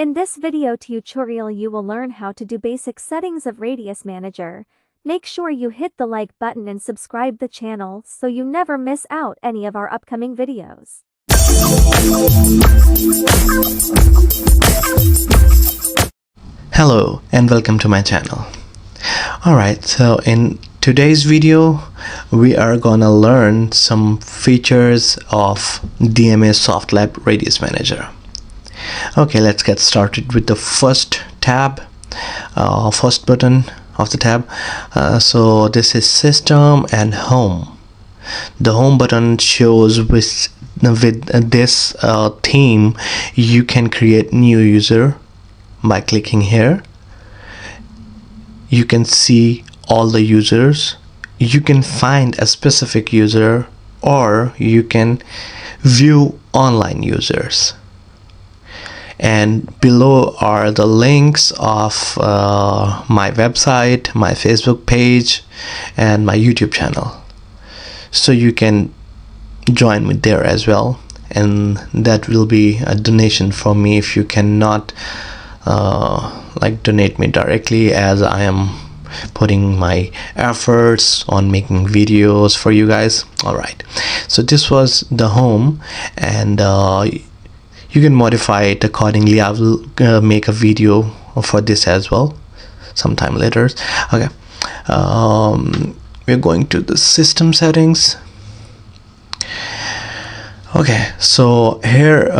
In this video tutorial you will learn how to do basic settings of Radius Manager. Make sure you hit the like button and subscribe the channel so you never miss out any of our upcoming videos. Hello and welcome to my channel. Alright, so in today's video we are gonna learn some features of DMA Softlab Radius Manager. Okay, let's get started with the first tab, first button of the tab. So this is System and Home. The Home button shows with this theme you can create new user by clicking here. You can see all the users, you can find a specific user, or you can view online users. And below are the links of my website, my Facebook page, and my YouTube channel, so you can join me there as well, and that will be a donation for me if you cannot donate me directly, as I am putting my efforts on making videos for you guys. Alright, so this was the home, and you can modify it accordingly. I will make a video for this as well sometime later. Okay, we're going to the system settings. Okay, so here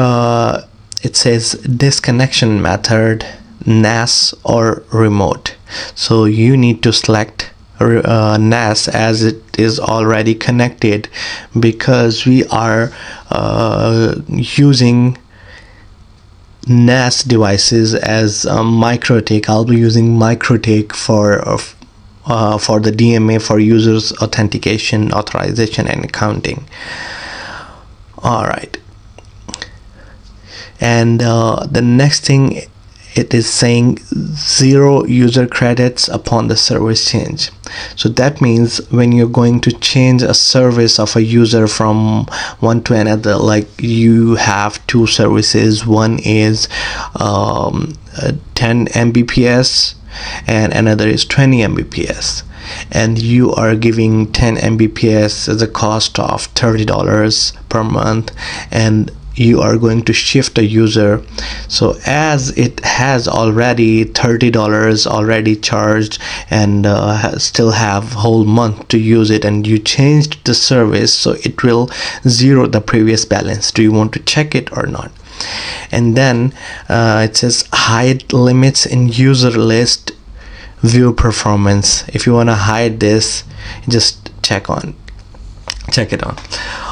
it says disconnection method, NAS or remote. So you need to select NAS as it is already connected, because we are using NAS devices as mikrotik. I'll be using mikrotik for the DMA for users authentication, authorization, and accounting. All right, and the next thing, it is saying 0 user credits upon the service change. So that means when you're going to change a service of a user from one to another, like you have two services, one is 10 Mbps and another is 20 Mbps, and you are giving 10 Mbps as a cost of $30 per month, and you are going to shift a user. So as it has already $30 already charged and still have whole month to use it, and you changed the service, so it will zero the previous balance. Do you want to check it or not? And then it says hide limits in user list, view performance. If you want to hide this, just check it on.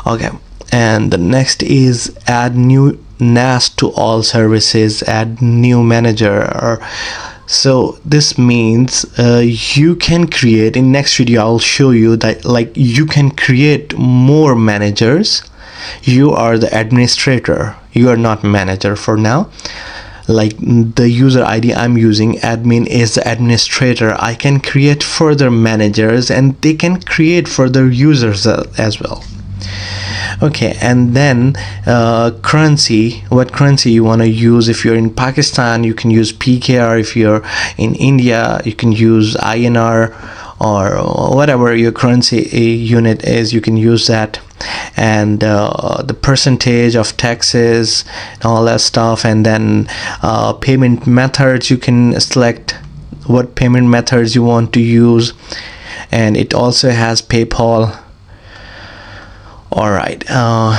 Okay, and the next is add new NAS to all services, add new manager. So this means you can create, in next video I'll show you that you can create more managers. You are the administrator, you are not manager for now. Like the user ID I'm using, admin is the administrator. I can create further managers and they can create further users as well. Okay, and then currency, what currency you want to use. If you're in Pakistan, you can use PKR. If you're in India, you can use INR, or whatever your currency unit is, you can use that. And the percentage of taxes and all that stuff. And then payment methods, you can select what payment methods you want to use, and it also has PayPal. Alright,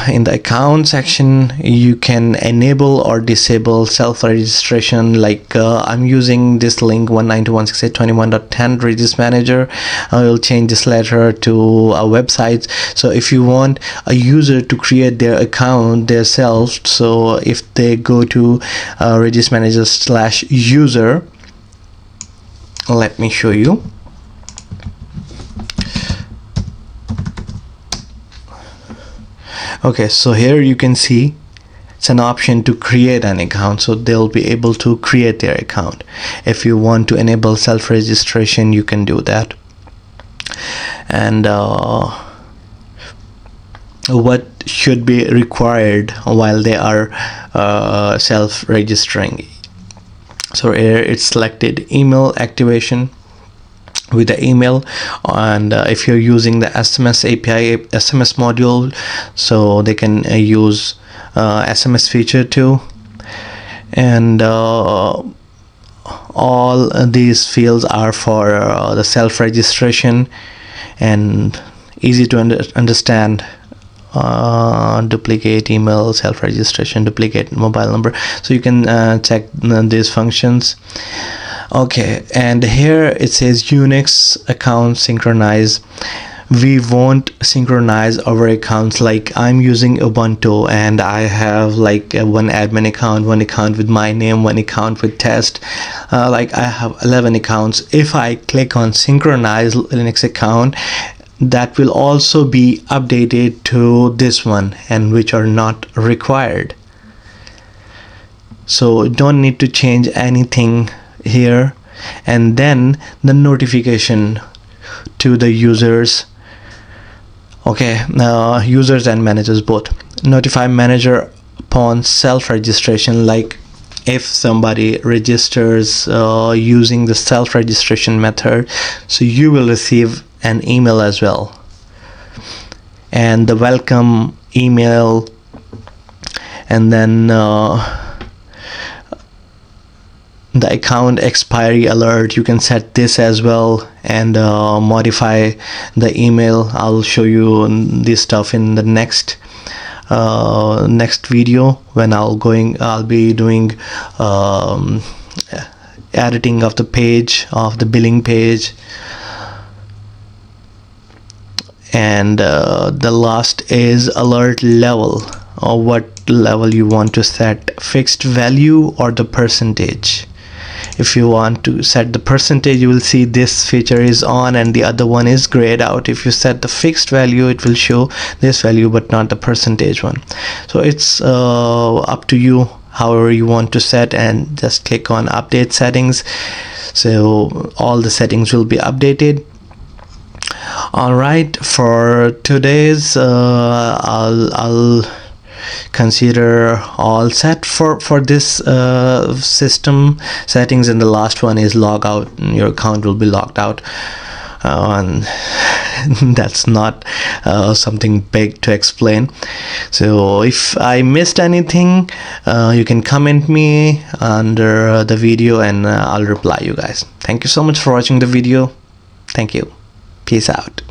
in the account section you can enable or disable self-registration. Like I'm using this link 192.168.21.10 Radius Manager. I will change this letter to a website. So if you want a user to create their account themselves, so if they go to Radius Manager /user, let me show you. Okay, so here you can see it's an option to create an account, so they'll be able to create their account. If you want to enable self-registration, you can do that. And what should be required while they are self-registering? So here it's selected email activation with the email, and if you're using the SMS API SMS module, so they can use SMS feature too. And all these fields are for the self-registration and easy to understand. Duplicate email, self-registration, duplicate mobile number, so you can check these functions. Okay, and here it says Unix account synchronize. We won't synchronize our accounts. Like I'm using Ubuntu and I have like one admin account, one account with my name, one account with test, like I have 11 accounts. If I click on synchronize Linux account, that will also be updated to this one, and which are not required. So don't need to change anything here. And then the notification to the users. Okay, users and managers both. Notify manager upon self-registration. Like if somebody registers using the self-registration method, so you will receive an email as well. And the welcome email, and then the account expiry alert, you can set this as well, and modify the email. I'll show you this stuff in the next video when I'll be doing editing of the page, of the billing page. And the last is alert level, or what level you want to set, fixed value or the percentage. If you want to set the percentage, you will see this feature is on and the other one is grayed out. If you set the fixed value, it will show this value but not the percentage one. So it's up to you however you want to set, and just click on update settings, so all the settings will be updated. Alright, for today's I'll consider all set for this system settings, and the last one is log out. Your account will be logged out, and that's not something big to explain. So if I missed anything, you can comment me under the video and I'll reply you guys. Thank you so much for watching the video. Thank you. Peace out.